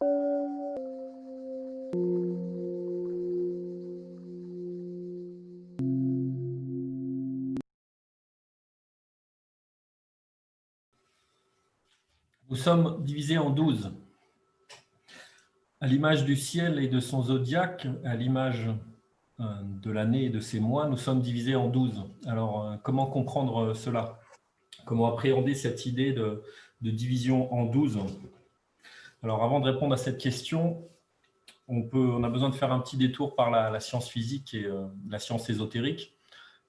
Nous sommes divisés en 12. À l'image du ciel et de son zodiaque, à l'image de l'année et de ses mois, nous sommes divisés en 12. Alors, comment comprendre cela? Comment appréhender cette idée de division en 12? Alors, avant de répondre à cette question, on a besoin de faire un petit détour par la science physique et la science ésotérique.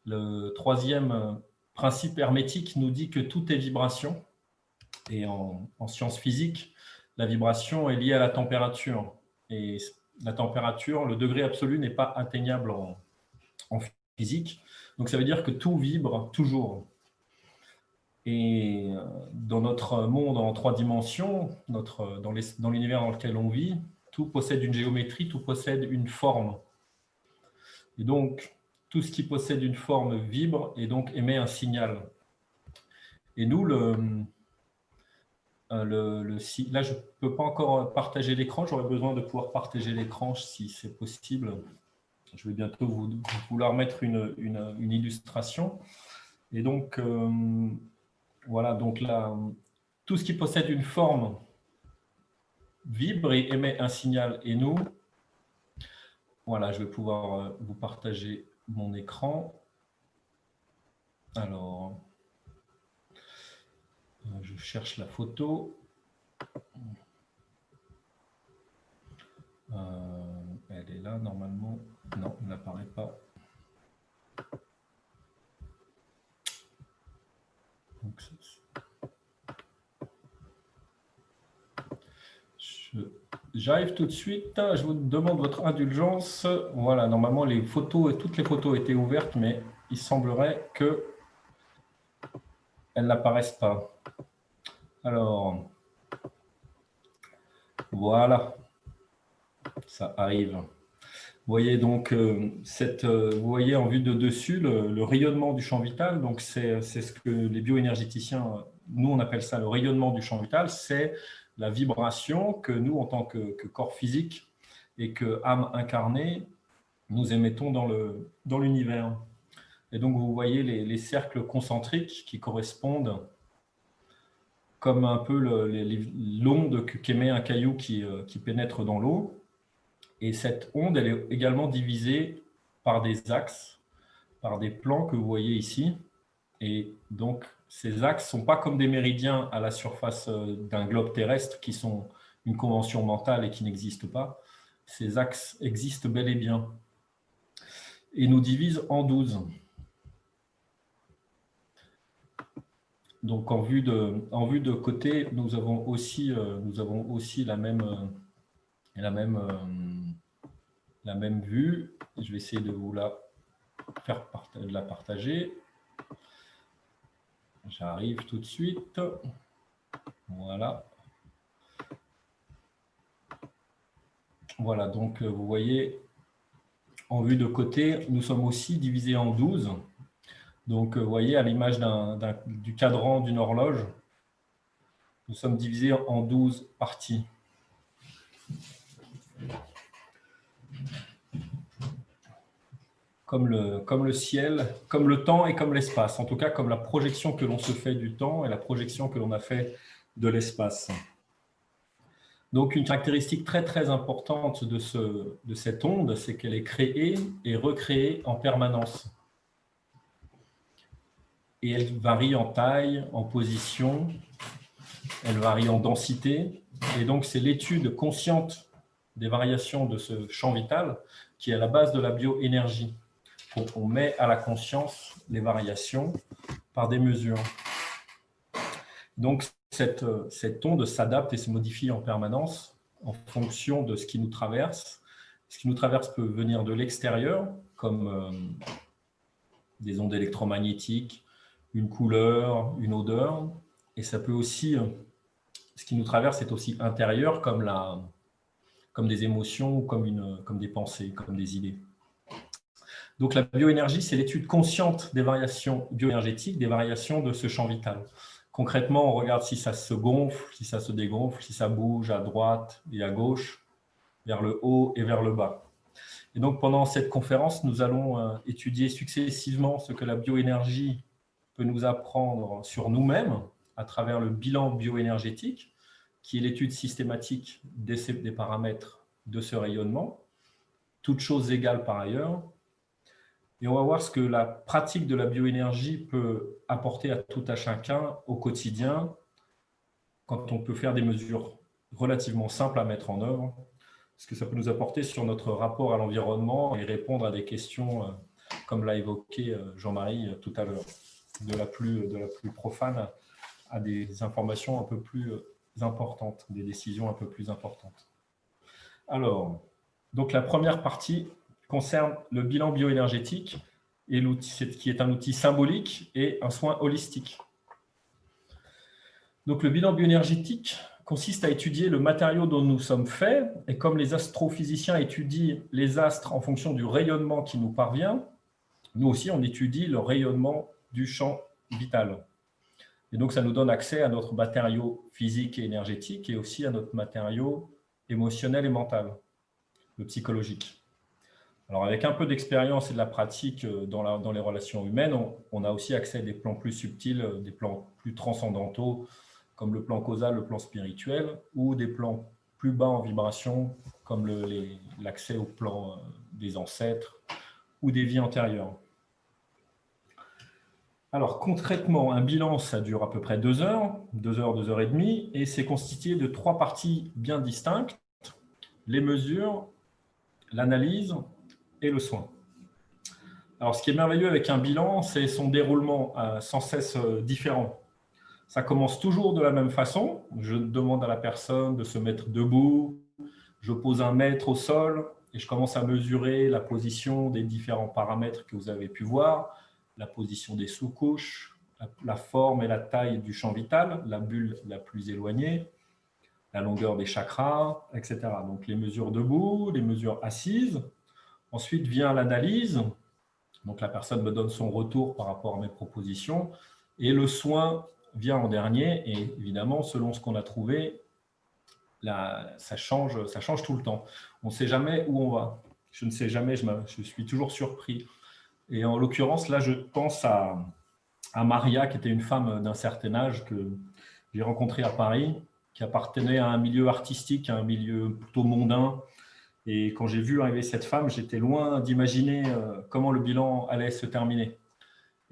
Le troisième principe hermétique nous dit que tout est vibration. Et en sciences physiques, la vibration est liée à la température. Et la température, le degré absolu n'est pas atteignable en physique. Donc ça veut dire que tout vibre toujours. Et dans notre monde en 3 dimensions, dans l'univers dans lequel on vit, tout possède une géométrie, tout possède une forme. Et donc, tout ce qui possède une forme vibre et donc émet un signal. Et nous, là, je ne peux pas encore partager l'écran. J'aurais besoin de pouvoir partager l'écran si c'est possible. Je vais bientôt vouloir mettre une illustration. Et donc, voilà, donc là, tout ce qui possède une forme vibre et émet un signal. Et nous, voilà, je vais pouvoir vous partager mon écran. Alors, je cherche la photo. Elle est là, normalement. Non, elle n'apparaît pas. J'arrive tout de suite. Je vous demande votre indulgence. Voilà, normalement, toutes les photos étaient ouvertes, mais il semblerait qu'elles n'apparaissent pas. Alors, voilà, ça arrive. Vous voyez donc, vous voyez en vue de dessus le rayonnement du champ vital. Donc, c'est ce que les bioénergéticiens, nous, on appelle ça le rayonnement du champ vital. C'est la vibration que nous, en tant que corps physique et que âme incarnée, nous émettons dans l'univers. Et donc, vous voyez les cercles concentriques qui correspondent comme un peu l'onde qu'émet un caillou qui pénètre dans l'eau. Et cette onde, elle est également divisée par des axes, par des plans que vous voyez ici. Et donc, ces axes ne sont pas comme des méridiens à la surface d'un globe terrestre qui sont une convention mentale et qui n'existent pas. Ces axes existent bel et bien et nous divisent en 12. Donc, en vue de côté, nous avons aussi la même vue. Je vais essayer de vous la partager. J'arrive tout de suite. Voilà. Voilà, donc vous voyez, en vue de côté, nous sommes aussi divisés en 12. Donc, vous voyez, à l'image du cadran d'une horloge, nous sommes divisés en 12 parties. Comme le ciel, comme le temps et comme l'espace. En tout cas, comme la projection que l'on se fait du temps et la projection que l'on a fait de l'espace. Donc, une caractéristique très, très importante de cette onde, c'est qu'elle est créée et recréée en permanence. Et elle varie en taille, en position, elle varie en densité. Et donc, c'est l'étude consciente des variations de ce champ vital qui est à la base de la bioénergie. On met à la conscience les variations par des mesures. Donc, cette onde s'adapte et se modifie en permanence en fonction de ce qui nous traverse. Ce qui nous traverse peut venir de l'extérieur, comme des ondes électromagnétiques, une couleur, une odeur. Et ça peut aussi, ce qui nous traverse est aussi intérieur, comme des émotions, comme des pensées, comme des idées. Donc la bioénergie, c'est l'étude consciente des variations bioénergétiques, des variations de ce champ vital. Concrètement, on regarde si ça se gonfle, si ça se dégonfle, si ça bouge à droite et à gauche, vers le haut et vers le bas. Et donc, pendant cette conférence, nous allons étudier successivement ce que la bioénergie peut nous apprendre sur nous-mêmes à travers le bilan bioénergétique, qui est l'étude systématique des paramètres de ce rayonnement, toutes choses égales par ailleurs. Et on va voir ce que la pratique de la bioénergie peut apporter à tout à chacun au quotidien, quand on peut faire des mesures relativement simples à mettre en œuvre, ce que ça peut nous apporter sur notre rapport à l'environnement et répondre à des questions, comme l'a évoqué Jean-Marie tout à l'heure, de la plus profane à des informations un peu plus importantes, des décisions un peu plus importantes. Alors, donc la première partie concerne le bilan bioénergétique, et qui est un outil symbolique et un soin holistique. Donc le bilan bioénergétique consiste à étudier le matériau dont nous sommes faits, et comme les astrophysiciens étudient les astres en fonction du rayonnement qui nous parvient, nous aussi on étudie le rayonnement du champ vital. Et donc ça nous donne accès à notre matériau physique et énergétique, et aussi à notre matériau émotionnel et mental, le psychologique. Alors avec un peu d'expérience et de la pratique dans les relations humaines, on a aussi accès à des plans plus subtils, des plans plus transcendantaux, comme le plan causal, le plan spirituel, ou des plans plus bas en vibration, comme l'accès au plan des ancêtres ou des vies antérieures. Alors concrètement, un bilan, ça dure à peu près 2 heures, 2 heures, 2 heures et demie, et c'est constitué de 3 parties bien distinctes: les mesures, l'analyse et le soin. Alors ce qui est merveilleux avec un bilan, c'est son déroulement sans cesse différent. Ça commence toujours de la même façon. Je demande à la personne de se mettre debout, je pose un mètre au sol et je commence à mesurer la position des différents paramètres que vous avez pu voir, la position des sous-couches, la forme et la taille du champ vital, la bulle la plus éloignée, la longueur des chakras, etc. Donc les mesures debout, les mesures assises. Ensuite vient l'analyse. Donc la personne me donne son retour par rapport à mes propositions. Et le soin vient en dernier, et évidemment, selon ce qu'on a trouvé, ça change tout le temps. On ne sait jamais où on va. Je ne sais jamais, je suis toujours surpris. Et en l'occurrence, là, je pense à Maria, qui était une femme d'un certain âge que j'ai rencontrée à Paris, qui appartenait à un milieu artistique, à un milieu plutôt mondain. Et quand j'ai vu arriver cette femme, j'étais loin d'imaginer comment le bilan allait se terminer.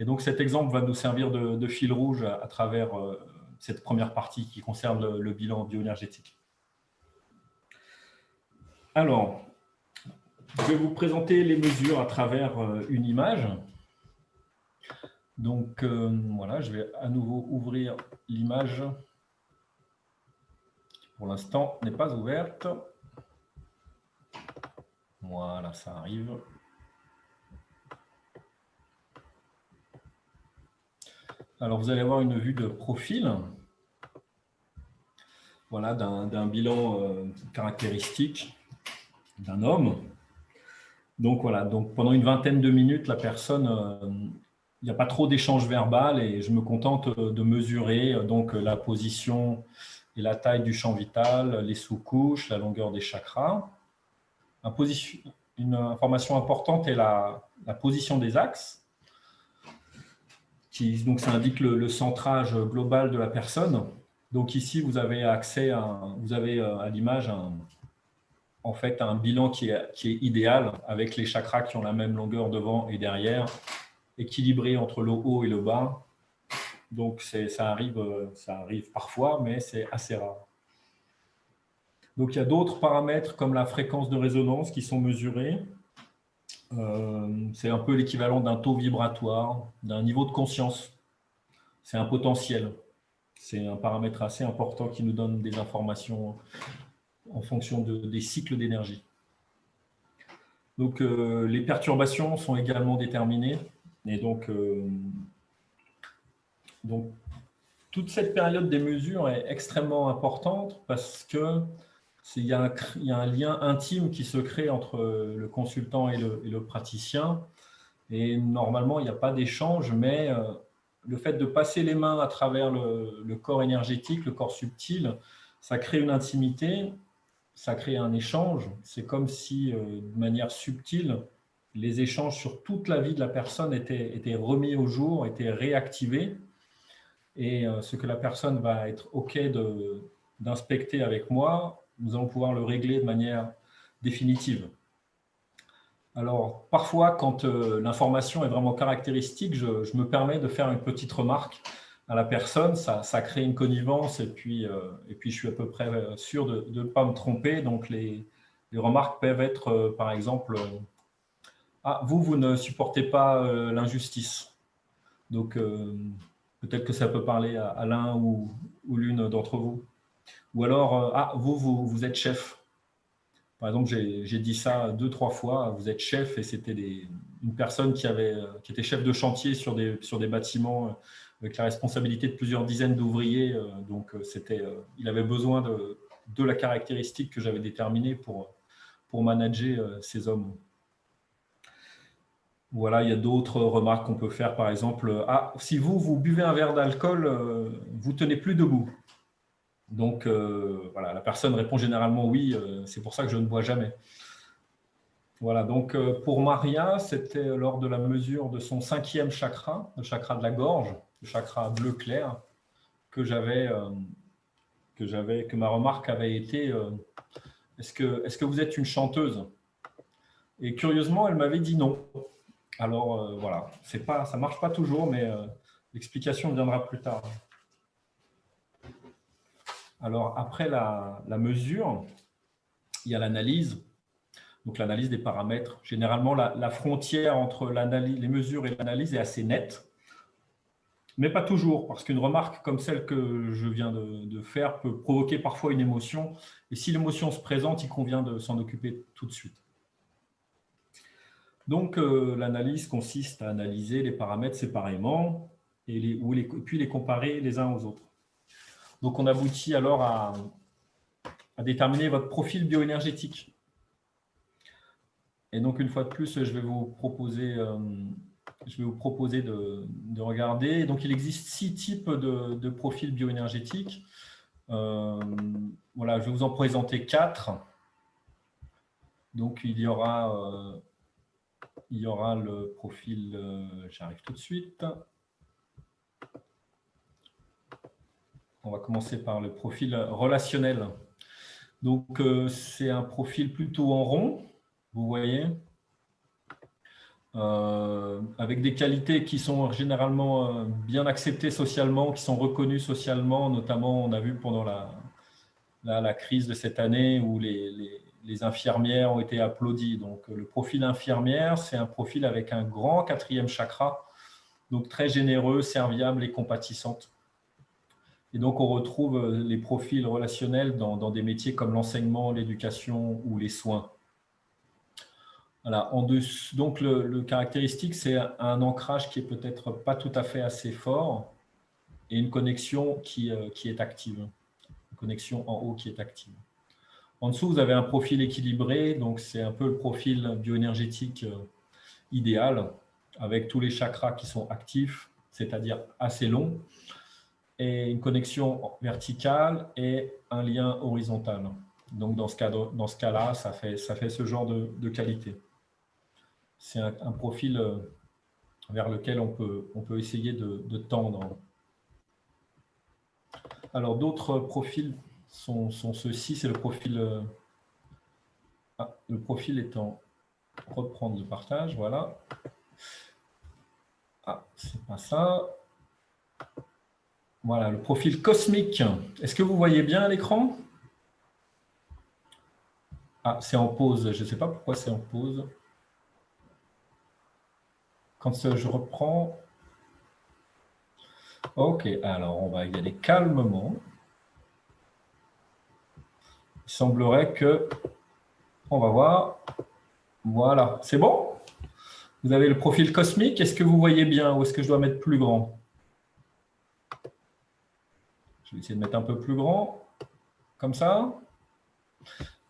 Et donc cet exemple va nous servir de fil rouge à travers cette première partie qui concerne le bilan bioénergétique. Alors, je vais vous présenter les mesures à travers une image. Donc voilà, je vais à nouveau ouvrir l'image qui pour l'instant n'est pas ouverte. Voilà, ça arrive. Alors, vous allez avoir une vue de profil, voilà, d'un bilan caractéristique d'un homme. Donc, voilà, donc pendant une vingtaine de minutes, la personne, il n'y a pas trop d'échange verbal et je me contente de mesurer donc, la position et la taille du champ vital, les sous-couches, la longueur des chakras. Une information importante est la position des axes. Donc ça indique le centrage global de la personne. Donc ici, vous avez accès à l'image en fait un bilan qui est idéal, avec les chakras qui ont la même longueur devant et derrière, équilibré entre le haut et le bas. Donc ça arrive parfois, mais c'est assez rare. Donc il y a d'autres paramètres comme la fréquence de résonance qui sont mesurés. C'est un peu l'équivalent d'un taux vibratoire, d'un niveau de conscience. C'est un potentiel. C'est un paramètre assez important qui nous donne des informations en fonction des cycles d'énergie. Donc, les perturbations sont également déterminées. Et donc, toute cette période des mesures est extrêmement importante parce que il y a un lien intime qui se crée entre le consultant et le praticien. Et normalement, il n'y a pas d'échange, mais le fait de passer les mains à travers le corps énergétique, le corps subtil, ça crée une intimité, ça crée un échange. C'est comme si, de manière subtile, les échanges sur toute la vie de la personne étaient remis au jour, étaient réactivés. Et ce que la personne va être OK d'inspecter avec moi, nous allons pouvoir le régler de manière définitive. Alors, parfois, quand l'information est vraiment caractéristique, je me permets de faire une petite remarque à la personne. Ça crée une connivence et puis je suis à peu près sûr de ne pas me tromper. Donc, les remarques peuvent être, par exemple, ah, vous ne supportez pas l'injustice. Donc, peut-être que ça peut parler à l'un ou l'une d'entre vous. Ou alors, ah, vous êtes chef. Par exemple, j'ai dit ça 2-3 fois, vous êtes chef, et c'était une personne qui était chef de chantier sur des bâtiments avec la responsabilité de plusieurs dizaines d'ouvriers. Donc, il avait besoin de la caractéristique que j'avais déterminée pour manager ces hommes. Voilà, il y a d'autres remarques qu'on peut faire, par exemple, ah, si vous buvez un verre d'alcool, vous tenez plus debout. Donc, voilà, la personne répond généralement oui, c'est pour ça que je ne bois jamais. Voilà, donc pour Maria, c'était lors de la mesure de son 5e chakra, le chakra de la gorge, le chakra bleu clair, que ma remarque avait été est-ce que vous êtes une chanteuse? Et curieusement, elle m'avait dit non. Alors voilà, ça ne marche pas toujours, mais l'explication viendra plus tard. Alors après la mesure, il y a l'analyse. Donc l'analyse des paramètres. Généralement, la frontière entre les mesures et l'analyse est assez nette, mais pas toujours, parce qu'une remarque comme celle que je viens de faire peut provoquer parfois une émotion, et si l'émotion se présente, il convient de s'en occuper tout de suite. Donc l'analyse consiste à analyser les paramètres séparément, et puis les comparer les uns aux autres. Donc on aboutit alors à déterminer votre profil bioénergétique. Et donc, une fois de plus, je vais vous proposer de regarder. Donc, il existe 6 types de profils bioénergétiques. Voilà, je vais vous en présenter 4. Donc, il y aura le profil, j'arrive tout de suite. On va commencer par le profil relationnel. Donc, c'est un profil plutôt en rond. Vous voyez, avec des qualités qui sont généralement bien acceptées socialement, qui sont reconnues socialement, notamment on a vu pendant la crise de cette année où les infirmières ont été applaudies. Donc le profil infirmière, c'est un profil avec un grand 4e chakra, donc très généreux, serviable et compatissante. Et donc on retrouve les profils relationnels dans des métiers comme l'enseignement, l'éducation ou les soins. Voilà, donc le caractéristique, c'est un ancrage qui est peut-être pas tout à fait assez fort et une connexion qui est active, une connexion en haut qui est active. En dessous, vous avez un profil équilibré, donc c'est un peu le profil bioénergétique idéal, avec tous les chakras qui sont actifs, c'est-à-dire assez longs, et une connexion verticale et un lien horizontal. Donc dans ce cas-là, ça fait ce genre de qualité. C'est un profil vers lequel on peut essayer de tendre. Alors, d'autres profils sont ceux-ci. C'est le profil... le profil étant... Reprendre le partage, voilà. Ah, c'est pas ça. Voilà, le profil cosmique. Est-ce que vous voyez bien à l'écran? Ah, c'est en pause. Je ne sais pas pourquoi c'est en pause. Quand je reprends... Ok, alors on va y aller calmement. Il semblerait que... On va voir. Voilà, c'est bon? Vous avez le profil cosmique. Est-ce que vous voyez bien ou est-ce que je dois mettre plus grand? Je vais essayer de mettre un peu plus grand, comme ça.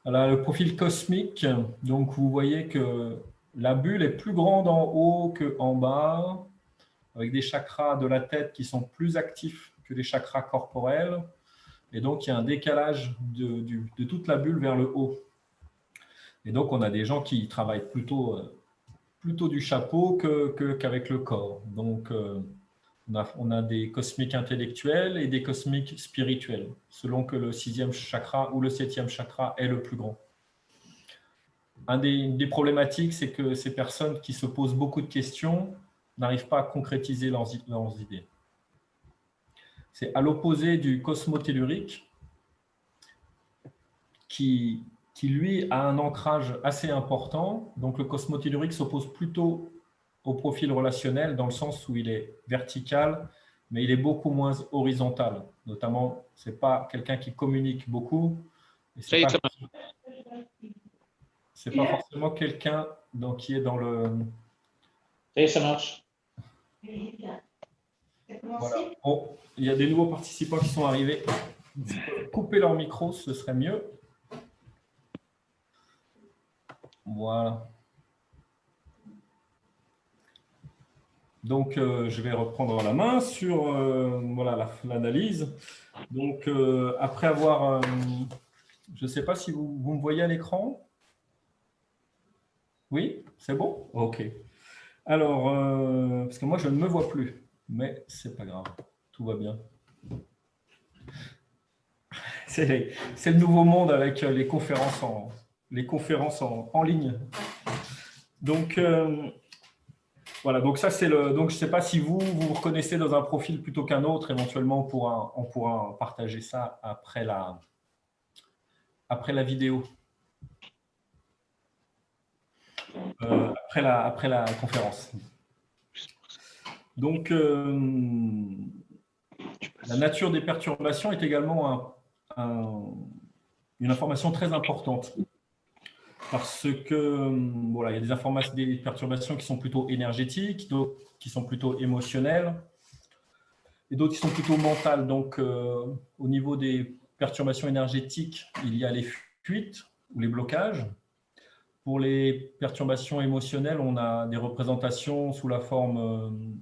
Voilà, le profil cosmique. Donc, vous voyez que la bulle est plus grande en haut qu'en bas. avec des chakras de la tête qui sont plus actifs que les chakras corporels. Et donc, il y a un décalage de toute la bulle vers le haut. Et donc, on a des gens qui travaillent plutôt du chapeau qu'avec le corps. Donc, on a des cosmiques intellectuels et des cosmiques spirituels, selon que le 6e chakra ou le 7e chakra est le plus grand. Une des problématiques, c'est que ces personnes qui se posent beaucoup de questions n'arrivent pas à concrétiser leurs idées. C'est à l'opposé du cosmotellurique qui lui a un ancrage assez important. Donc le cosmotellurique s'oppose plutôt au profil relationnel dans le sens où il est vertical, mais il est beaucoup moins horizontal. Notamment, ce n'est pas quelqu'un qui communique beaucoup. Ce n'est pas forcément quelqu'un qui est dans le… Ça y est, ça marche. Voilà. Bon, il y a des nouveaux participants qui sont arrivés. Couper leur micro, ce serait mieux. Voilà. Donc, je vais reprendre la main sur voilà, l'analyse. Donc, après avoir… je ne sais pas si vous me voyez à l'écran. Oui, c'est bon? OK. Alors, parce que moi, je ne me vois plus, mais ce n'est pas grave. Tout va bien. C'est le nouveau monde avec les conférences en ligne. Donc, voilà, donc ça c'est le. Donc je ne sais pas si vous reconnaissez dans un profil plutôt qu'un autre. Éventuellement, on pourra partager ça après la vidéo, après la conférence. Donc, la nature des perturbations est également une information très importante. Parce que voilà, il y a des perturbations qui sont plutôt énergétiques, d'autres qui sont plutôt émotionnelles, et d'autres qui sont plutôt mentales. Donc, au niveau des perturbations énergétiques, il y a les fuites ou les blocages. Pour les perturbations émotionnelles, on a des représentations sous la forme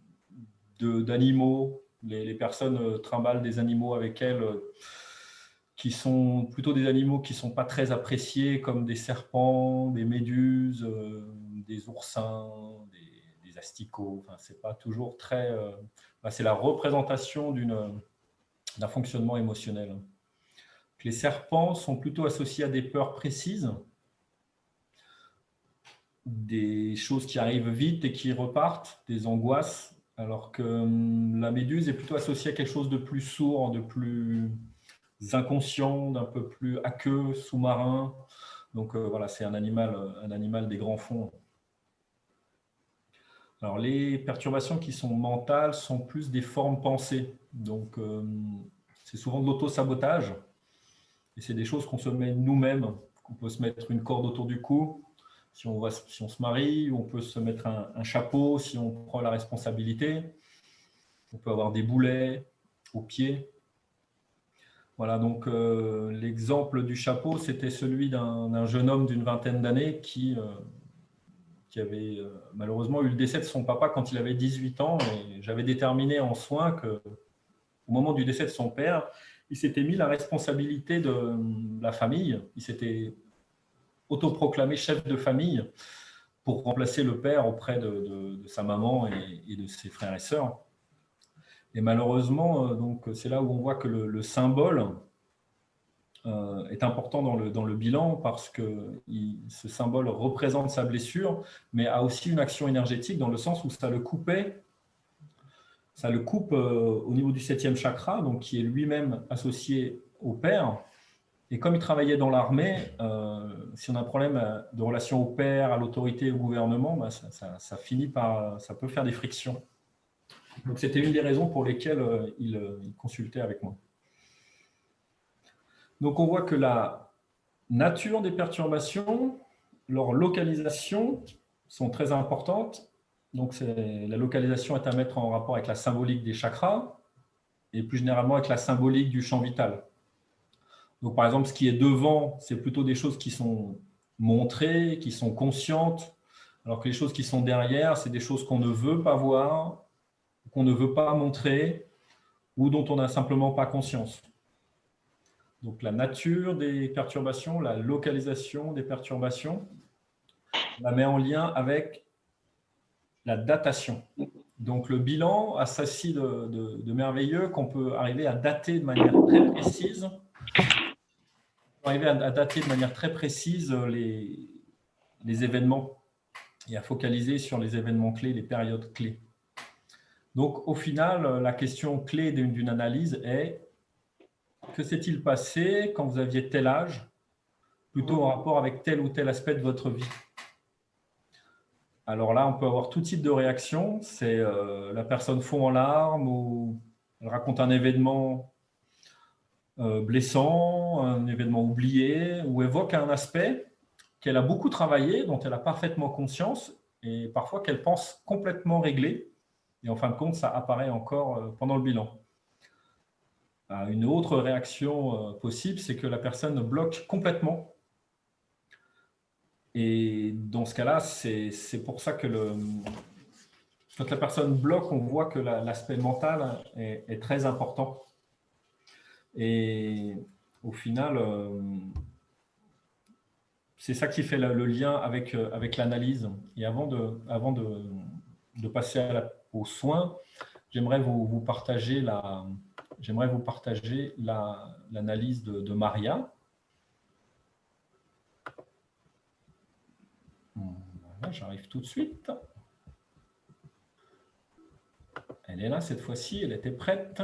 d'animaux. Les personnes trimballent des animaux avec elles qui sont plutôt des animaux qui ne sont pas très appréciés, comme des serpents, des méduses, des oursins, des asticots. Enfin, c'est pas toujours très… c'est la représentation d'un fonctionnement émotionnel. Les serpents sont plutôt associés à des peurs précises, des choses qui arrivent vite et qui repartent, des angoisses, alors que la méduse est plutôt associée à quelque chose de plus sourd, de plus inconscient, d'un peu plus aqueux, sous-marin. Donc voilà, c'est un animal des grands fonds. Alors les perturbations qui sont mentales sont plus des formes pensées. Donc c'est souvent de l'auto-sabotage. Et c'est des choses qu'on se met nous-mêmes, qu'on peut se mettre une corde autour du cou si on se marie, ou on peut se mettre un chapeau si on prend la responsabilité. On peut avoir des boulets aux pieds. Voilà, donc l'exemple du chapeau, c'était celui d'un jeune homme d'une vingtaine d'années qui avait malheureusement eu le décès de son papa quand il avait 18 ans. Et j'avais déterminé en soins qu'au moment du décès de son père, il s'était mis la responsabilité de la famille. Il s'était autoproclamé chef de famille pour remplacer le père auprès de sa maman et de ses frères et sœurs. Et malheureusement, donc c'est là où on voit que le symbole est important dans le bilan, parce que ce symbole représente sa blessure, mais a aussi une action énergétique dans le sens où ça le coupe au niveau du 7e chakra, donc qui est lui-même associé au père. Et comme il travaillait dans l'armée, si on a un problème de relation au père, à l'autorité, au gouvernement, ça finit par, ça peut faire des frictions. Donc c'était une des raisons pour lesquelles il consultait avec moi. Donc on voit que la nature des perturbations, leur localisation sont très importantes. Donc la localisation est à mettre en rapport avec la symbolique des chakras et plus généralement avec la symbolique du champ vital. Donc par exemple, ce qui est devant, c'est plutôt des choses qui sont montrées, qui sont conscientes, alors que les choses qui sont derrière, c'est des choses qu'on ne veut pas voir, qu'on ne veut pas montrer ou dont on n'a simplement pas conscience. Donc la nature des perturbations, la localisation des perturbations, on la met en lien avec la datation. Donc le bilan a ceci de merveilleux qu'on peut arriver à dater de manière très précise. On peut arriver à dater de manière très précise les événements et à focaliser sur les événements clés, les périodes clés. Donc au final, la question clé d'une analyse est: que s'est-il passé quand vous aviez tel âge, plutôt en rapport avec tel ou tel aspect de votre vie? Alors là, on peut avoir tout type de réaction. C'est la personne fond en larmes ou elle raconte un événement blessant, un événement oublié, ou évoque un aspect qu'elle a beaucoup travaillé, dont elle a parfaitement conscience, et parfois qu'elle pense complètement réglé. Et en fin de compte, ça apparaît encore pendant le bilan. Une autre réaction possible, c'est que la personne bloque complètement. Et dans ce cas-là, c'est pour ça que quand la personne bloque, on voit que l'aspect mental est très important. Et au final, c'est ça qui fait le lien avec l'analyse. Et avant de passer aux soins, j'aimerais vous partager l'analyse de Maria. Voilà, j'arrive tout de suite. Elle est là cette fois-ci, elle était prête.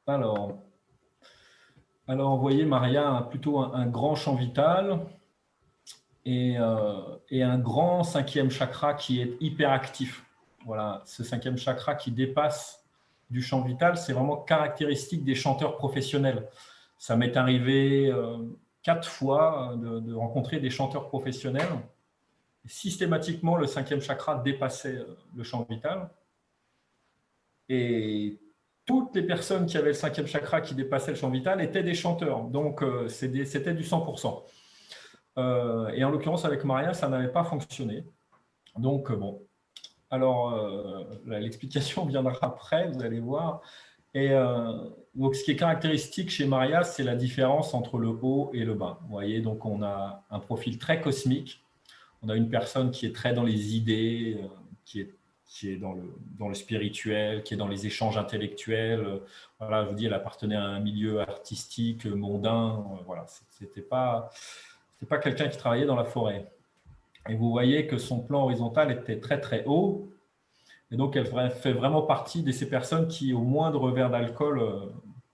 Alors, vous voyez, Maria a plutôt un grand champ vital et un grand 5e chakra qui est hyper actif. Voilà, ce 5e chakra qui dépasse du champ vital, c'est vraiment caractéristique des chanteurs professionnels. Ça m'est arrivé 4 fois de rencontrer des chanteurs professionnels. Systématiquement, le 5e chakra dépassait le champ vital. Et toutes les personnes qui avaient le 5e chakra qui dépassait le champ vital étaient des chanteurs. Donc, c'était du 100%. Et en l'occurrence, avec Maria, ça n'avait pas fonctionné. Donc, bon. Alors, l'explication viendra après, vous allez voir. Et donc, ce qui est caractéristique chez Maria, c'est la différence entre le haut et le bas. Vous voyez, donc on a un profil très cosmique. On a une personne qui est très dans les idées, qui est dans le spirituel, qui est dans les échanges intellectuels. Voilà, je vous dis, elle appartenait à un milieu artistique, mondain. Voilà, c'était pas quelqu'un qui travaillait dans la forêt. Et vous voyez que son plan horizontal était très, très haut. Et donc, elle fait vraiment partie de ces personnes qui, au moindre verre d'alcool,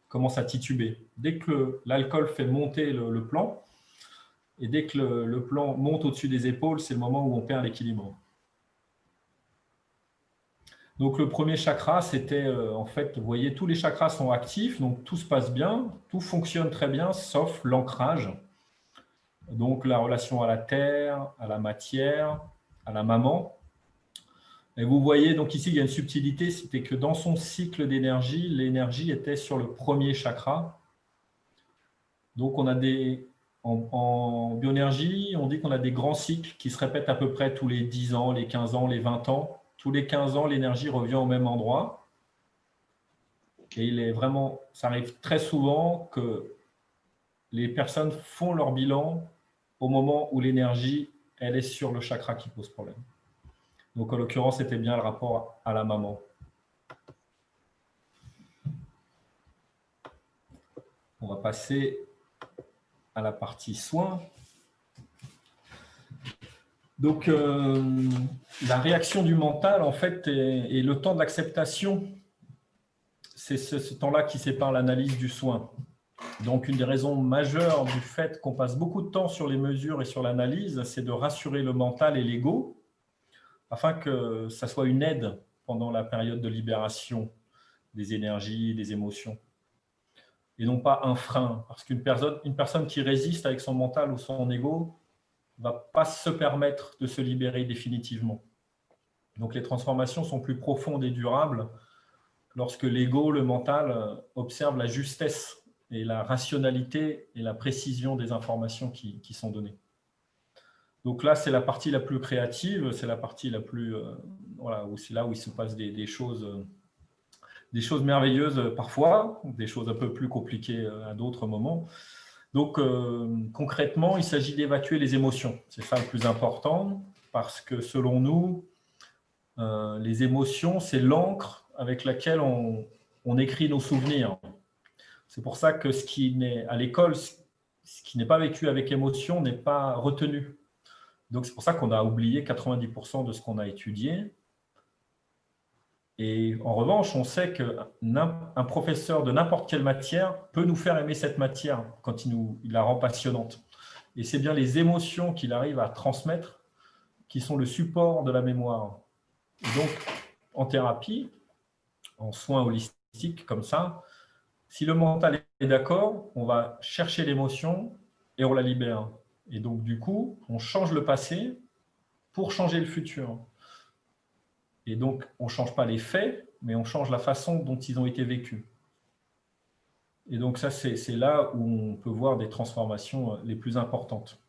commencent à tituber. Dès que l'alcool fait monter le plan, et dès que le plan monte au-dessus des épaules, c'est le moment où on perd l'équilibre. Donc, le premier chakra, c'était en fait, vous voyez, tous les chakras sont actifs, donc tout se passe bien, tout fonctionne très bien, sauf l'ancrage. Donc, la relation à la terre, à la matière, à la maman. Et vous voyez, donc ici, il y a une subtilité, c'était que dans son cycle d'énergie, l'énergie était sur le premier chakra. Donc, on a en bioénergie, on dit qu'on a des grands cycles qui se répètent à peu près tous les 10 ans, les 15 ans, les 20 ans. Tous les 15 ans, l'énergie revient au même endroit. Et ça arrive très souvent que les personnes font leur bilan au moment où l'énergie, elle est sur le chakra qui pose problème. Donc, en l'occurrence, c'était bien le rapport à la maman. On va passer à la partie soins. Donc, la réaction du mental, en fait, et le temps de l'acceptation, c'est ce temps-là qui sépare l'analyse du soin. Donc, une des raisons majeures du fait qu'on passe beaucoup de temps sur les mesures et sur l'analyse, c'est de rassurer le mental et l'ego, afin que ça soit une aide pendant la période de libération des énergies, des émotions. Et non pas un frein, parce qu'une personne qui résiste avec son mental ou son ego ne va pas se permettre de se libérer définitivement. Donc les transformations sont plus profondes et durables lorsque l'ego, le mental, observe la justesse et la rationalité et la précision des informations qui sont données. Donc là, c'est la partie la plus créative, c'est la partie la plus… voilà, c'est là où il se passe des choses merveilleuses parfois, des choses un peu plus compliquées à d'autres moments. Donc, concrètement, il s'agit d'évacuer les émotions. C'est ça le plus important, parce que selon nous, les émotions, c'est l'encre avec laquelle on écrit nos souvenirs. C'est pour ça que ce qui n'est à l'école, ce qui n'est pas vécu avec émotion n'est pas retenu. Donc, c'est pour ça qu'on a oublié 90% de ce qu'on a étudié. Et en revanche, on sait qu'un professeur de n'importe quelle matière peut nous faire aimer cette matière quand il la rend passionnante. Et c'est bien les émotions qu'il arrive à transmettre qui sont le support de la mémoire. Et donc, en thérapie, en soins holistiques comme ça, si le mental est d'accord, on va chercher l'émotion et on la libère. Et donc, du coup, on change le passé pour changer le futur. Et donc, on ne change pas les faits, mais on change la façon dont ils ont été vécus. Et donc, ça, c'est là où on peut voir des transformations les plus importantes.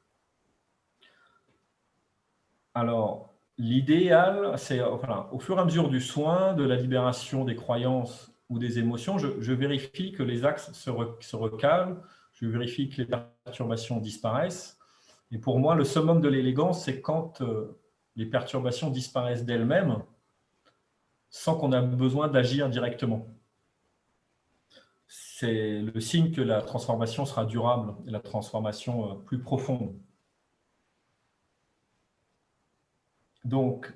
Alors, l'idéal, c'est voilà, au fur et à mesure du soin, de la libération des croyances ou des émotions, je vérifie que les axes se recalent, je vérifie que les perturbations disparaissent. Et pour moi, le summum de l'élégance, c'est quand les perturbations disparaissent d'elles-mêmes sans qu'on ait besoin d'agir directement. C'est le signe que la transformation sera durable et la transformation plus profonde. Donc,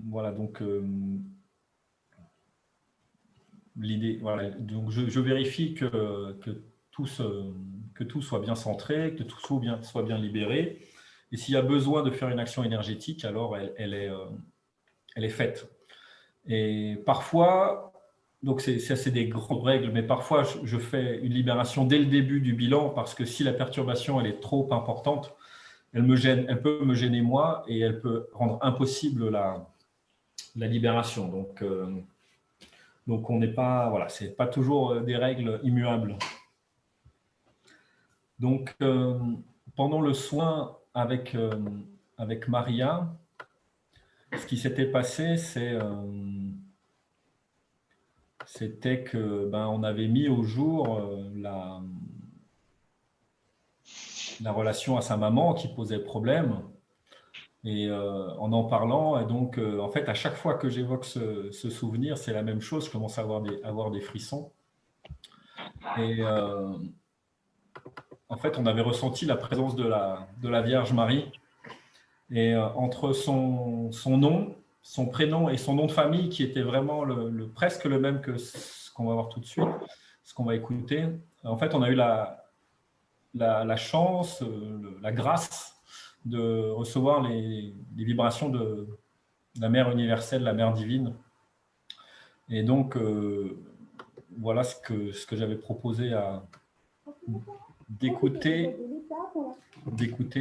voilà, donc l'idée, voilà, donc je vérifie que tout soit bien centré, que tout soit bien libéré. Et s'il y a besoin de faire une action énergétique, alors elle est faite. Et parfois, donc c'est des grandes règles, mais parfois je fais une libération dès le début du bilan parce que si la perturbation elle est trop importante, elle peut me gêner moi et elle peut rendre impossible la libération. Donc on n'est pas, voilà, c'est pas toujours des règles immuables. Donc pendant le soin avec Maria, ce qui s'était passé, c'était que on avait mis au jour la relation à sa maman qui posait problème. Et en parlant, et donc en fait, à chaque fois que j'évoque ce souvenir, c'est la même chose, je commence à avoir des frissons. Et en fait, on avait ressenti la présence de la Vierge Marie. Et entre son nom, son prénom et son nom de famille, qui était vraiment presque le même que ce qu'on va voir tout de suite, ce qu'on va écouter, en fait, on a eu la chance, la grâce de recevoir les vibrations de la Mère universelle, la Mère divine. Et donc, voilà ce que j'avais proposé d'écouter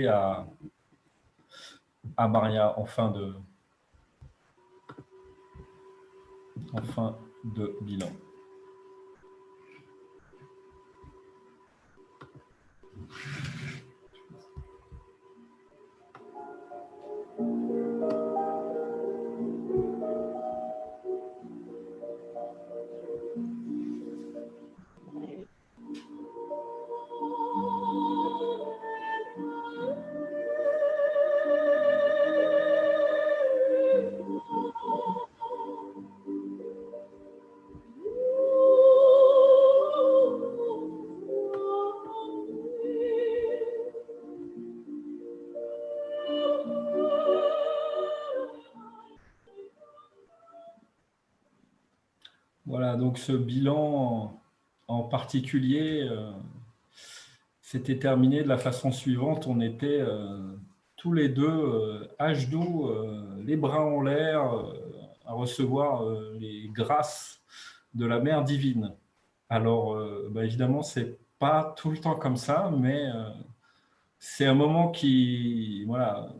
à Maria en fin de bilan. Voilà, donc ce bilan en particulier s'était terminé de la façon suivante. On était tous les deux à genoux, les bras en l'air, à recevoir les grâces de la Mère divine. Alors, évidemment, c'est pas tout le temps comme ça, mais c'est un moment qui, voilà,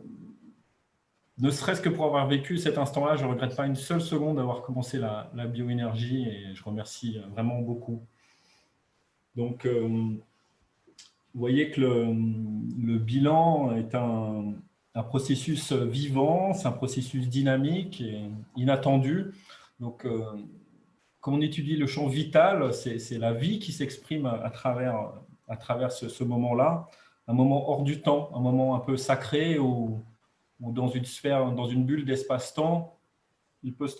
ne serait-ce que pour avoir vécu cet instant-là, je ne regrette pas une seule seconde d'avoir commencé la bioénergie et je remercie vraiment beaucoup. Donc, vous voyez que le bilan est un processus vivant, c'est un processus dynamique et inattendu. Donc, quand on étudie le champ vital, c'est la vie qui s'exprime à travers ce moment-là, un moment hors du temps, un moment un peu sacré où dans une sphère, dans une bulle d'espace-temps, il peut se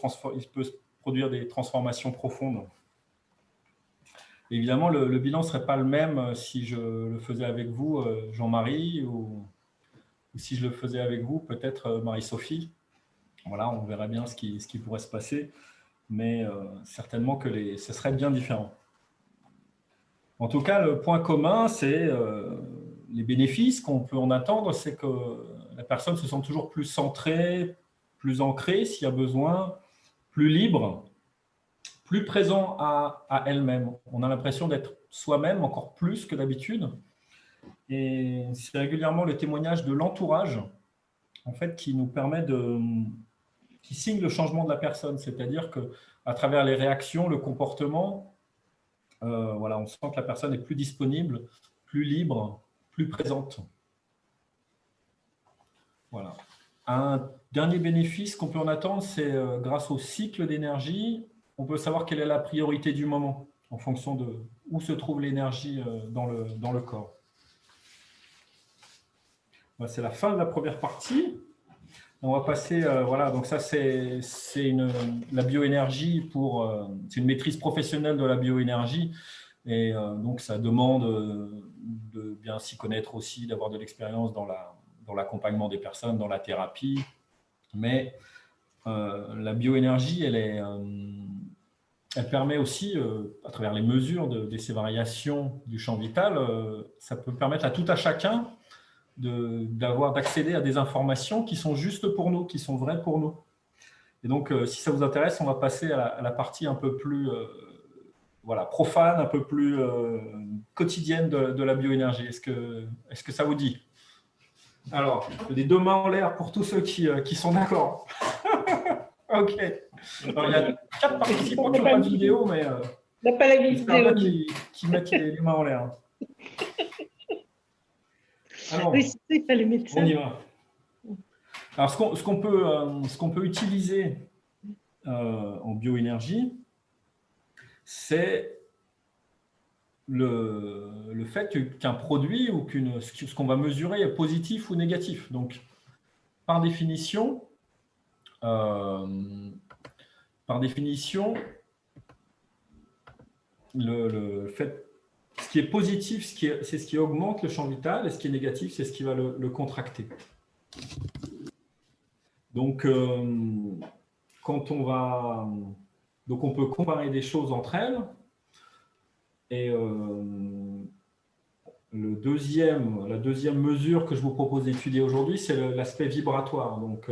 produire des transformations profondes. Évidemment, le bilan ne serait pas le même si je le faisais avec vous, Jean-Marie, ou si je le faisais avec vous, peut-être Marie-Sophie. Voilà, on verrait bien ce qui pourrait se passer, mais certainement que ce serait bien différent. En tout cas, le point commun, c'est les bénéfices qu'on peut en attendre, c'est que la personne se sent toujours plus centrée, plus ancrée s'il y a besoin, plus libre, plus présent à elle-même. On a l'impression d'être soi-même encore plus que d'habitude. Et c'est régulièrement le témoignage de l'entourage en fait, qui nous permet qui signe le changement de la personne. C'est-à-dire qu'à travers les réactions, le comportement, voilà, on sent que la personne est plus disponible, plus libre, plus présente. Voilà. Un dernier bénéfice qu'on peut en attendre, c'est grâce au cycle d'énergie, on peut savoir quelle est la priorité du moment en fonction de où se trouve l'énergie dans le corps. Voilà, c'est la fin de la première partie. On va passer, voilà, donc ça c'est la bioénergie c'est une maîtrise professionnelle de la bioénergie et donc ça demande de bien s'y connaître aussi, d'avoir de l'expérience dans l'accompagnement des personnes, dans la thérapie. Mais la bioénergie, elle permet aussi, à travers les mesures de ces variations du champ vital, ça peut permettre à tout à chacun d'accéder à des informations qui sont justes pour nous, qui sont vraies pour nous. Et donc, si ça vous intéresse, on va passer à la partie un peu plus voilà, profane, un peu plus quotidienne de la bioénergie. Est-ce que ça vous dit? Alors, les deux mains en l'air pour tous ceux qui sont d'accord. OK. Alors, il y a 4 participants qui n'ont pas de vidéo, mais on n'a pas la vidéo qui mettent les mains en l'air. Alors, oui, il fallait mettre ça. On y va. Alors, ce qu'on peut utiliser en bioénergie, c'est le fait qu'un produit ou ce qu'on va mesurer est positif ou négatif. Donc, par définition, le fait, ce qui est positif, c'est ce qui augmente le champ vital, et ce qui est négatif, c'est ce qui va le contracter. Donc, donc, on peut comparer des choses entre elles. Et la deuxième mesure que je vous propose d'étudier aujourd'hui, c'est l'aspect vibratoire. Donc,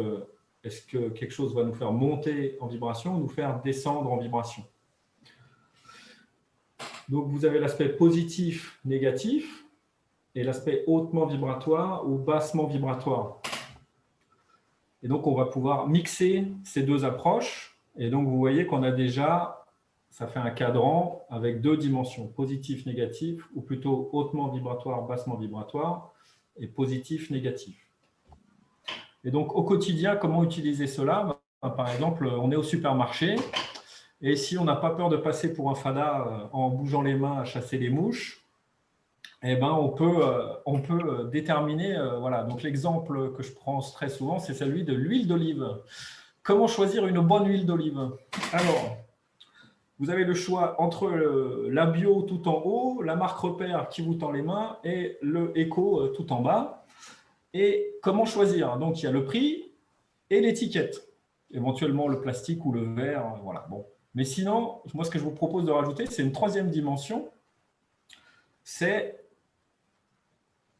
est-ce que quelque chose va nous faire monter en vibration ou nous faire descendre en vibration? Donc, vous avez l'aspect positif, négatif, et l'aspect hautement vibratoire ou bassement vibratoire. Et donc, on va pouvoir mixer ces deux approches. Et donc, vous voyez qu'on a déjà, ça fait un cadran avec deux dimensions, positif, négatif, ou plutôt hautement vibratoire, bassement vibratoire, et positif, négatif. Et donc, au quotidien, comment utiliser cela? Par exemple, on est au supermarché, et si on n'a pas peur de passer pour un fada en bougeant les mains à chasser les mouches, eh ben, on peut déterminer, voilà. Donc l'exemple que je prends très souvent, c'est celui de l'huile d'olive. Comment choisir une bonne huile d'olive? Alors, vous avez le choix entre la bio tout en haut, la marque repère qui vous tend les mains et le éco tout en bas. Et comment choisir? Donc, il y a le prix et l'étiquette, éventuellement le plastique ou le verre. Voilà. Bon. Mais sinon, moi, ce que je vous propose de rajouter, c'est une troisième dimension. C'est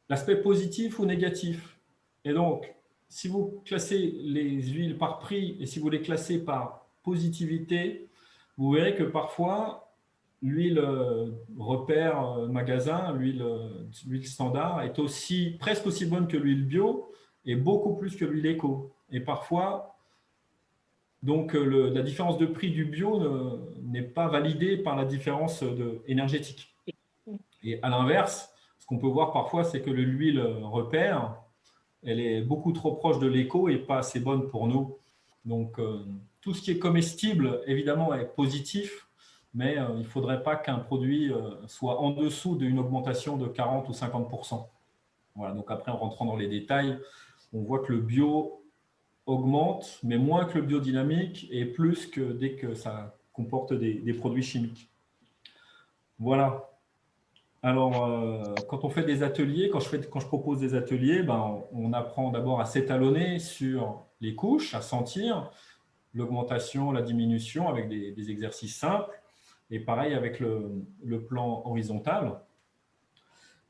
l'aspect positif ou négatif. Et donc, si vous classez les huiles par prix et si vous les classez par positivité, vous verrez que parfois, l'huile repère magasin, l'huile standard est presque aussi bonne que l'huile bio et beaucoup plus que l'huile éco. Et parfois, donc, la différence de prix du bio n'est pas validée par la différence énergétique. Et à l'inverse, ce qu'on peut voir parfois, c'est que l'huile repère, elle est beaucoup trop proche de l'éco et pas assez bonne pour nous. Donc, tout ce qui est comestible, évidemment, est positif, mais il ne faudrait pas qu'un produit soit en dessous d'une augmentation de 40 ou 50%. Voilà, donc après, en rentrant dans les détails, on voit que le bio augmente, mais moins que le biodynamique et plus que dès que ça comporte des produits chimiques. Voilà. Alors, quand on fait des ateliers, quand je propose des ateliers, on apprend d'abord à s'étalonner sur les couches, à sentir l'augmentation, la diminution avec des exercices simples. Et pareil avec le plan horizontal.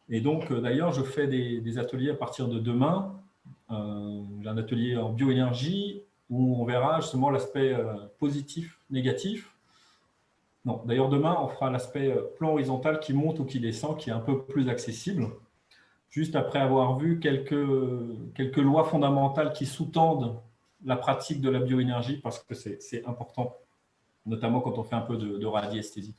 Et donc, d'ailleurs, je fais des ateliers à partir de demain. J'ai un atelier en bioénergie où on verra justement l'aspect positif, négatif. Non, d'ailleurs, demain, on fera l'aspect plan horizontal qui monte ou qui descend, qui est un peu plus accessible. Juste après avoir vu quelques lois fondamentales qui sous-tendent la pratique de la bioénergie, parce que c'est important, notamment quand on fait un peu de radiesthésie.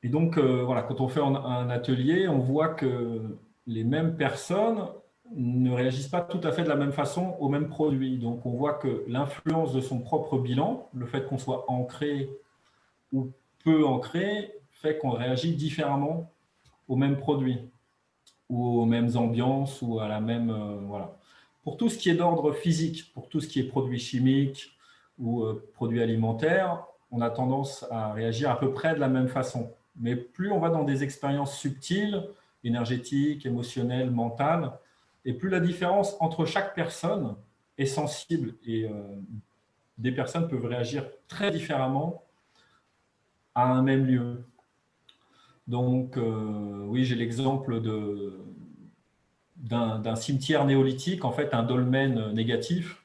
Et donc, voilà, quand on fait un atelier, on voit que les mêmes personnes ne réagissent pas tout à fait de la même façon au même produit. Donc, on voit que l'influence de son propre bilan, le fait qu'on soit ancré ou peu ancré, fait qu'on réagit différemment au même produit ou aux mêmes ambiances ou à la même… voilà. Pour tout ce qui est d'ordre physique, pour tout ce qui est produits chimiques ou produits alimentaires, on a tendance à réagir à peu près de la même façon. Mais plus on va dans des expériences subtiles, énergétiques, émotionnelles, mentales, et plus la différence entre chaque personne est sensible. Et des personnes peuvent réagir très différemment à un même lieu. Donc, oui, j'ai l'exemple d'un cimetière néolithique, en fait, un dolmen négatif.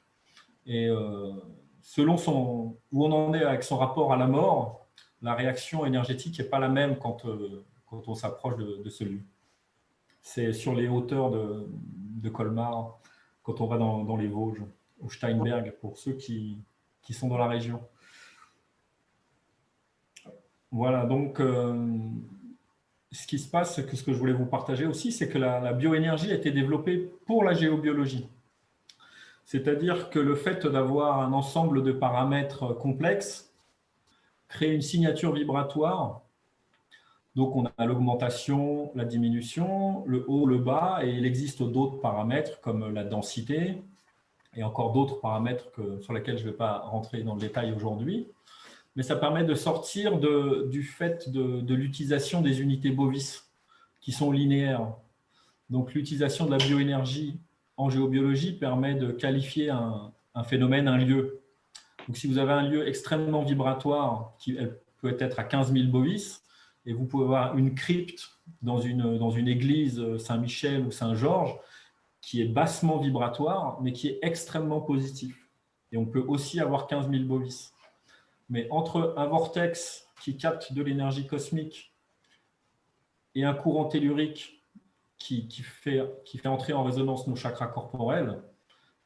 Et selon où on en est avec son rapport à la mort, la réaction énergétique n'est pas la même quand on s'approche de ce lieu. C'est sur les hauteurs de Colmar, quand on va dans les Vosges, au Steinberg, pour ceux qui sont dans la région. Voilà, donc ce qui se passe, ce que je voulais vous partager aussi, c'est que la bioénergie a été développée pour la géobiologie. C'est-à-dire que le fait d'avoir un ensemble de paramètres complexes crée une signature vibratoire. Donc, on a l'augmentation, la diminution, le haut, le bas, et il existe d'autres paramètres comme la densité et encore d'autres paramètres sur lesquels je ne vais pas rentrer dans le détail aujourd'hui. Mais ça permet de sortir du fait de l'utilisation des unités bovis qui sont linéaires. Donc, l'utilisation de la bioénergie en géobiologie permet de qualifier un phénomène, un lieu. Donc, si vous avez un lieu extrêmement vibratoire, qui peut être à 15 000 bovis, et vous pouvez avoir une crypte dans une église Saint-Michel ou Saint-Georges, qui est bassement vibratoire, mais qui est extrêmement positif. Et on peut aussi avoir 15 000 bovis. Mais entre un vortex qui capte de l'énergie cosmique et un courant tellurique qui fait entrer en résonance nos chakras corporels,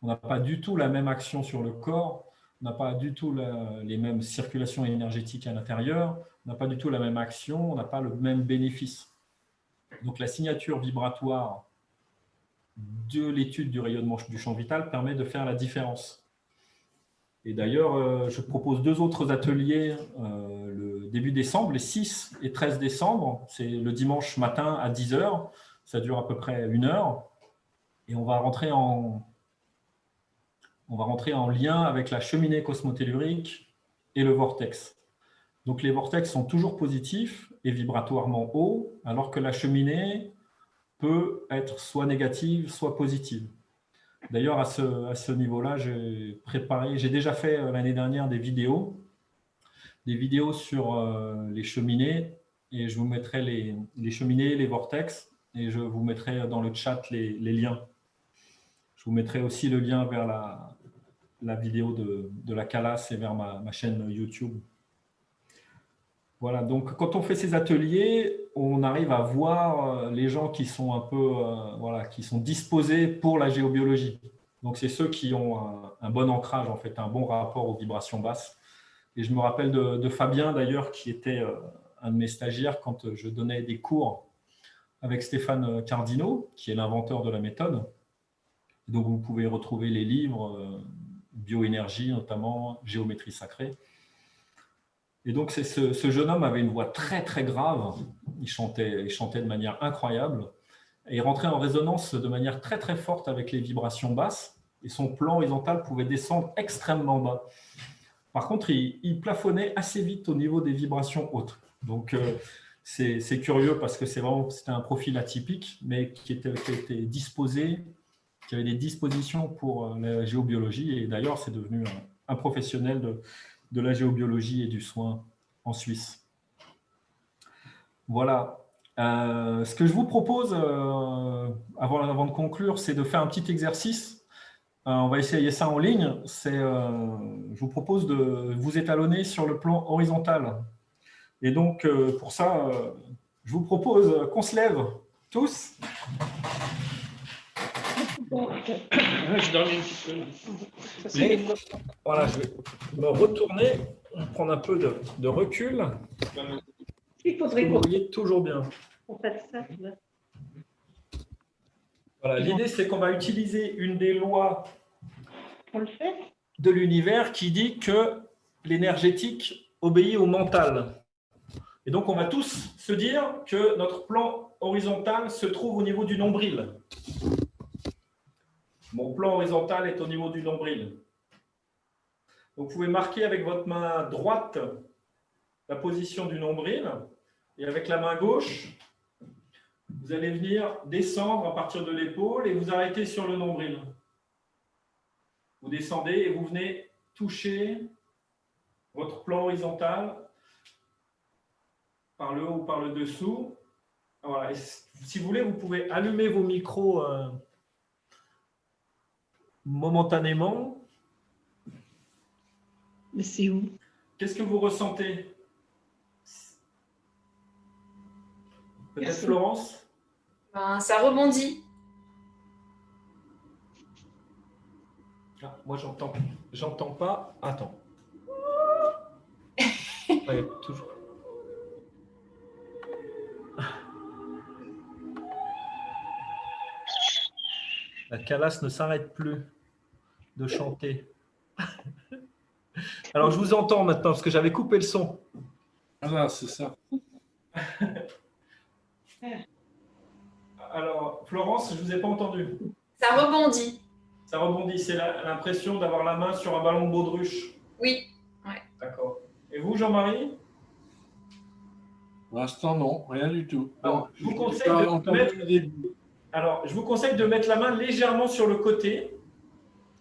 on n'a pas du tout la même action sur le corps, on n'a pas du tout les mêmes circulations énergétiques à l'intérieur, on n'a pas du tout la même action, on n'a pas le même bénéfice. Donc la signature vibratoire de l'étude du rayonnement du champ vital permet de faire la différence. Et d'ailleurs, je propose 2 autres ateliers le début décembre, les 6 et 13 décembre. C'est le dimanche matin à 10 h. Ça dure à peu près 1 heure. Et on va rentrer en lien avec la cheminée cosmotellurique et le vortex. Donc les vortex sont toujours positifs et vibratoirement hauts, alors que la cheminée peut être soit négative, soit positive. D'ailleurs, à ce niveau-là, j'ai déjà fait l'année dernière des vidéos sur les cheminées, et je vous mettrai les cheminées, les vortex, et je vous mettrai dans le chat les liens. Je vous mettrai aussi le lien vers la vidéo de la Calas et vers ma chaîne YouTube. Voilà, donc quand on fait ces ateliers, on arrive à voir les gens qui sont un peu, qui sont disposés pour la géobiologie. Donc c'est ceux qui ont un bon ancrage, en fait, un bon rapport aux vibrations basses. Et je me rappelle de Fabien d'ailleurs, qui était un de mes stagiaires quand je donnais des cours avec Stéphane Cardino, qui est l'inventeur de la méthode. Donc, vous pouvez retrouver les livres, bioénergie notamment, géométrie sacrée. Et donc, ce jeune homme avait une voix très, très grave. Il chantait de manière incroyable. Et il rentrait en résonance de manière très, très forte avec les vibrations basses. Et son plan horizontal pouvait descendre extrêmement bas. Par contre, il plafonnait assez vite au niveau des vibrations hautes. Donc, c'est curieux parce que c'était un profil atypique, mais qui était disposé, qui avait des dispositions pour la géobiologie. Et d'ailleurs, c'est devenu un professionnel de la géobiologie et du soin en Suisse. Voilà. Ce que je vous propose, avant de conclure, c'est de faire un petit exercice. On va essayer ça en ligne. Je vous propose de vous étalonner sur le plan horizontal. Et donc, pour ça, je vous propose qu'on se lève tous. Je dormais un petit peu. Et voilà, je vais me retourner, prendre un peu de recul. Il faudrait Vous voyez toujours bien. qu'on fasse ça. Là. Voilà, l'idée, c'est qu'on va utiliser une des lois On le fait? de l'univers qui dit que l'énergétique obéit au mental. Et donc, on va tous se dire que notre plan horizontal se trouve au niveau du nombril. Mon plan horizontal est au niveau du nombril. Donc, vous pouvez marquer avec votre main droite la position du nombril et avec la main gauche, vous allez venir descendre à partir de l'épaule et vous arrêtez sur le nombril. Vous descendez et vous venez toucher votre plan horizontal par le haut ou par le dessous. Voilà. Et si vous voulez, vous pouvez allumer vos micros momentanément. Mais c'est où? Qu'est-ce que vous ressentez? Peut-être Florence? Ben, ça rebondit. Ah, moi, j'entends pas. Attends. Ouais, toujours. La calasse ne s'arrête plus de chanter. Alors, je vous entends maintenant parce que j'avais coupé le son. Ah, c'est ça. Alors, Florence, je ne vous ai pas entendu. Ça rebondit. Ça rebondit, c'est l'impression d'avoir la main sur un ballon de baudruche. Oui. D'accord. Et vous, Jean-Marie? Pour l'instant, non, rien du tout. Alors, je vous conseille pas de entendu mettre... le début. Alors, je vous conseille de mettre la main légèrement sur le côté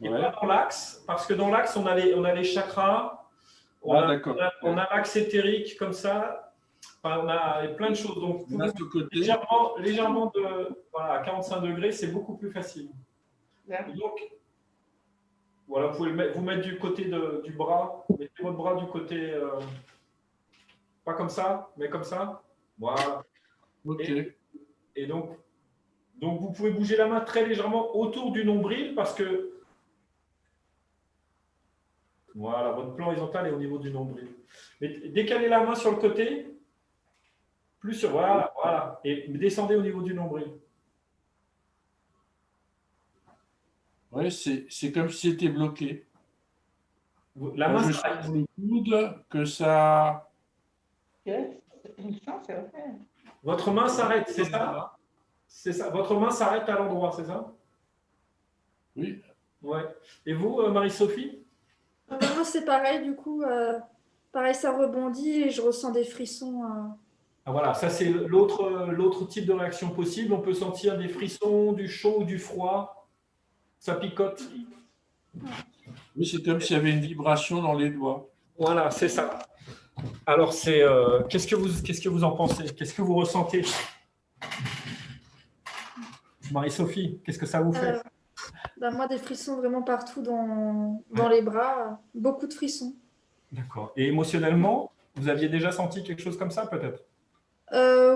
et Ouais. pas dans l'axe, parce que dans l'axe, on a les chakras, on Ah, a d'accord. l'axe éthérique comme ça, enfin, on a plein de choses. Donc, On a ce côté. légèrement à 45 degrés, c'est beaucoup plus facile. Là. Et donc, voilà, vous pouvez vous mettre du côté du bras, mettez votre bras du côté, pas comme ça, mais comme ça. Voilà. Ok. Et donc, vous pouvez bouger la main très légèrement autour du nombril parce que voilà, votre plan horizontal est au niveau du nombril. Mais décalez la main sur le côté, plus sur voilà, et descendez au niveau du nombril. Ouais, c'est comme si c'était bloqué. La main Quand je s'arrête. sens le coude, que ça. Votre main s'arrête, c'est ça? C'est ça. Votre main s'arrête à l'endroit, c'est ça? Oui. Ouais. Et vous, Marie-Sophie? Moi, c'est pareil, du coup, pareil, ça rebondit et je ressens des frissons. Ah, voilà, ça c'est l'autre type de réaction possible. On peut sentir des frissons, du chaud ou du froid. Ça picote. Oui, c'est comme s'il y avait une vibration dans les doigts. Voilà, c'est ça. Alors, qu'est-ce que vous en pensez? Qu'est-ce que vous ressentez? Marie-Sophie, qu'est-ce que ça vous fait? Moi, des frissons vraiment partout dans les bras, beaucoup de frissons. D'accord. Et émotionnellement, vous aviez déjà senti quelque chose comme ça, peut-être?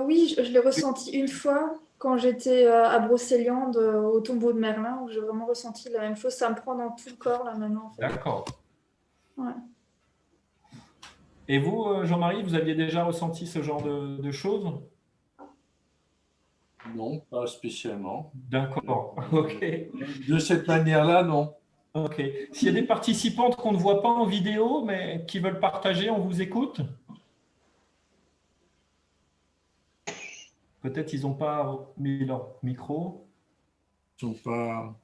Oui, je l'ai ressenti une fois quand j'étais à Brocéliande, au tombeau de Merlin, où j'ai vraiment ressenti la même chose. Ça me prend dans tout le corps, là, maintenant. En fait. D'accord. Ouais. Et vous, Jean-Marie, vous aviez déjà ressenti ce genre de choses? Non, pas spécialement. D'accord, ok. De cette manière-là, non. Ok. S'il y a des participantes qu'on ne voit pas en vidéo, mais qui veulent partager, on vous écoute. Peut-être ils n'ont pas mis leur micro. Ils sont pas...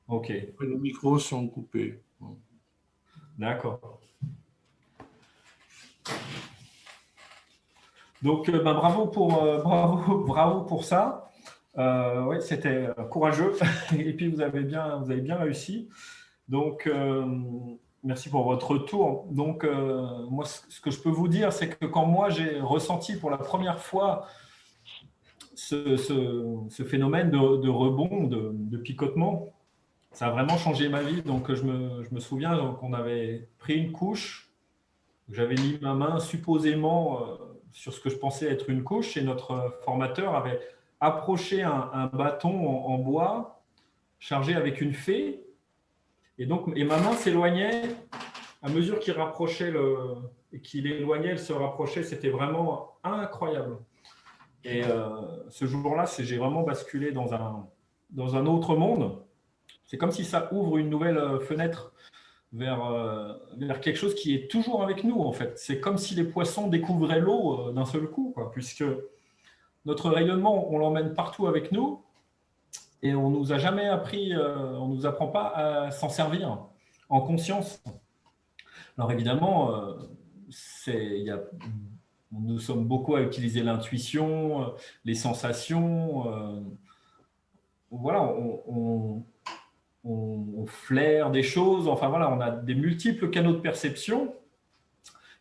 Ok, Les micros sont coupés. Bon. d'accord. Donc, bravo pour ça. Oui, c'était courageux. Et puis, vous avez bien réussi. Donc, merci pour votre retour. Donc, moi, ce que je peux vous dire, c'est que quand moi, j'ai ressenti pour la première fois ce phénomène de rebond, de picotement, ça a vraiment changé ma vie. Donc, je me souviens qu'on avait pris une couche. J'avais mis ma main supposément sur ce que je pensais être une couche et notre formateur avait approché un bâton en bois chargé avec une fée. Et ma main s'éloignait à mesure qu'il rapprochait et qu'il éloignait, elle se rapprochait. C'était vraiment incroyable. Et ce jour-là, j'ai vraiment basculé dans un autre monde. C'est comme si ça ouvre une nouvelle fenêtre vers quelque chose qui est toujours avec nous, en fait. C'est comme si les poissons découvraient l'eau d'un seul coup, quoi, puisque notre rayonnement, on l'emmène partout avec nous et on nous a jamais appris, on nous apprend pas à s'en servir en conscience. Alors évidemment, nous sommes beaucoup à utiliser l'intuition, les sensations. Voilà, on flaire des choses. Enfin voilà, on a des multiples canaux de perception.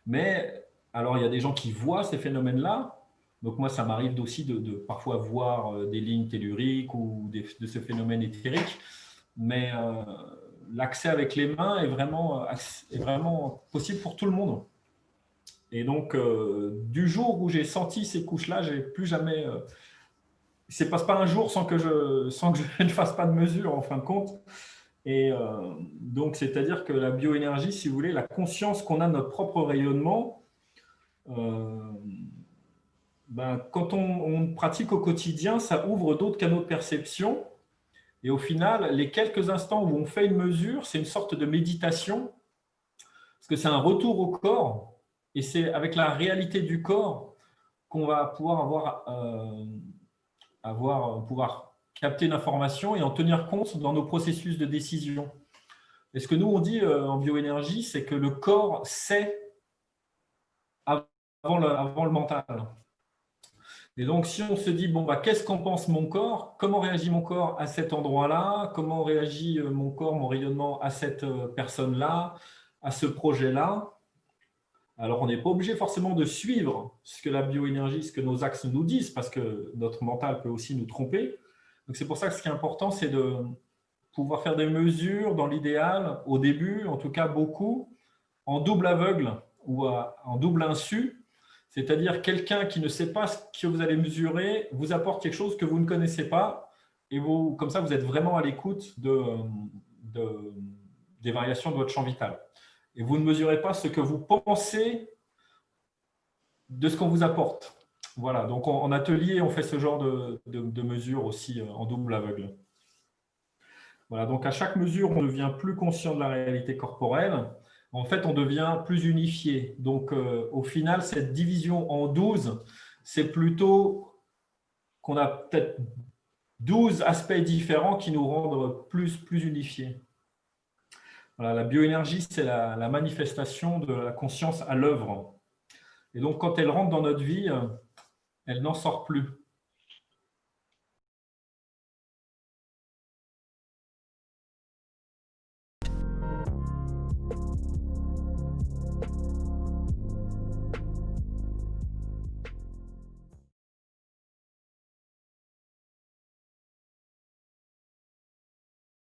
Mais alors, il y a des gens qui voient ces phénomènes-là. Donc moi, ça m'arrive aussi de parfois voir des lignes telluriques ou de ce phénomène éthérique. Mais l'accès avec les mains est vraiment possible pour tout le monde. Et donc, du jour où j'ai senti ces couches-là, j'ai plus jamais… il ne se passe pas un jour sans que je ne fasse pas de mesure, en fin de compte. Et donc, c'est-à-dire que la bioénergie, si vous voulez, la conscience qu'on a de notre propre rayonnement, quand on pratique au quotidien, ça ouvre d'autres canaux de perception. Et au final, les quelques instants où on fait une mesure, c'est une sorte de méditation, parce que c'est un retour au corps, et c'est avec la réalité du corps qu'on va pouvoir pouvoir capter l'information et en tenir compte dans nos processus de décision. Et ce que nous, on dit en bioénergie, c'est que le corps sait avant le mental. Et donc, si on se dit, qu'est-ce qu'en pense mon corps? Comment réagit mon corps à cet endroit-là? Comment réagit mon corps, mon rayonnement à cette personne-là, à ce projet-là? Alors, on n'est pas obligé forcément de suivre ce que la bioénergie, ce que nos axes nous disent, parce que notre mental peut aussi nous tromper. Donc, c'est pour ça que ce qui est important, c'est de pouvoir faire des mesures dans l'idéal, au début, en tout cas beaucoup, en double aveugle ou en double insu. C'est-à-dire quelqu'un qui ne sait pas ce que vous allez mesurer vous apporte quelque chose que vous ne connaissez pas et comme ça, vous êtes vraiment à l'écoute des variations de votre champ vital. Et vous ne mesurez pas ce que vous pensez de ce qu'on vous apporte. Voilà, donc en atelier, on fait ce genre de mesures aussi en double aveugle. Voilà, donc à chaque mesure, on devient plus conscient de la réalité corporelle. En fait, on devient plus unifié. Donc, au final, cette division en 12, c'est plutôt qu'on a peut-être 12 aspects différents qui nous rendent plus unifiés. Voilà, la bioénergie, c'est la manifestation de la conscience à l'œuvre. Et donc, quand elle rentre dans notre vie, elle n'en sort plus.